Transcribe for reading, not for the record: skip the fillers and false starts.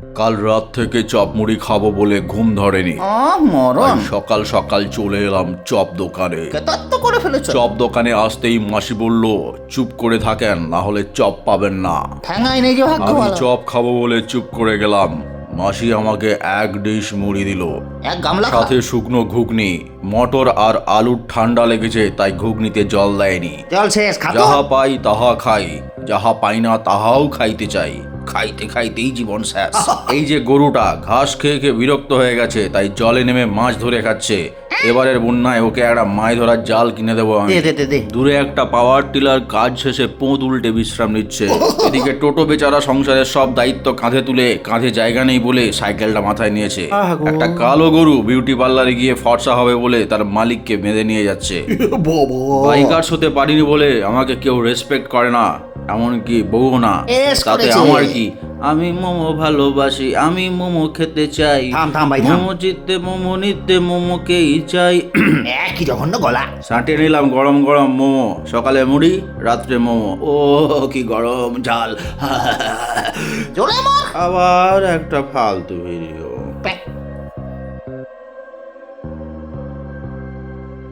কাল রাত থেকে চপ মুড়ি খাবো বলে ঘুম ধরেনি, মরণ সকাল সকাল চলে এলাম চপ দোকানে। কেতাত্ত করে ফেলেছ। চপ দোকানে আসতেই মাসি বলল, চুপ করে থাকেন, না হলে চপ পাবেন না। ঠ্যাঙাই নেই যে ভাগ্য আমি ভালো। চপ খাবো বলে চুপ করে গেলাম। মাসি আমাকে এক ডিশ মুড়ি দিল, এক গামলা খা। সাথে শুকনো ঘুগনি। মটর আর আলুর ঠান্ডা লেগেছে, তাই ঘুগনিতে জল দেয়নি। জল শেষ, খা তো। যাহা পাই তাহা খাই, যাহা পাই না তাহাও খাইতে চাই। খাইতে খাইতেই জীবন শেষ। এই যে গরুটা ঘাস খেয়ে খেয়ে বিরক্ত হয়ে গেছে, তাই জলে নেমে মাছ ধরে খাচ্ছে। এবারের বন্যায় ওকে একটা মাছ ধরার জাল কিনে দেবো আমি। দে। দূরে একটা পাওয়ার টিলার কাজ শেষে পোঁত উল্টে বিশ্রাম নিচ্ছে। এদিকে টোটো বেচারা সংসারের সব দায়িত্ব কাঁধে তুলে, কাঁধে জায়গা নেই বলে সাইকেলটা মাথায় নিয়েছে। একটা কালো গরু বিউটি পার্লারে গিয়ে ফর্সা হবে বলে তার মালিককে বেঁধে নিয়ে যাচ্ছে। বাইকার্স হতে পারিনি বলে আমাকে কেউ রেসপেক্ট করে না, এমনকি বউ না। এস তাতে করেছে। আমার কি? আমি মোমো ভালোবাসি, আমি মোমো খেতে চাই। থাম ভাই, থাম। মোমো চিত্তে মোমো নিত্যে মোমোকেই চাই। একই জঘন্য গলা। সাঁটে নিলাম গরম গরম মোমো, সকালে মুড়ি, রাত্রে মোমো। ও কি গরম ঝাল। জোরে মার। আবার একটা ফালতু ভিডিও। প্যাক।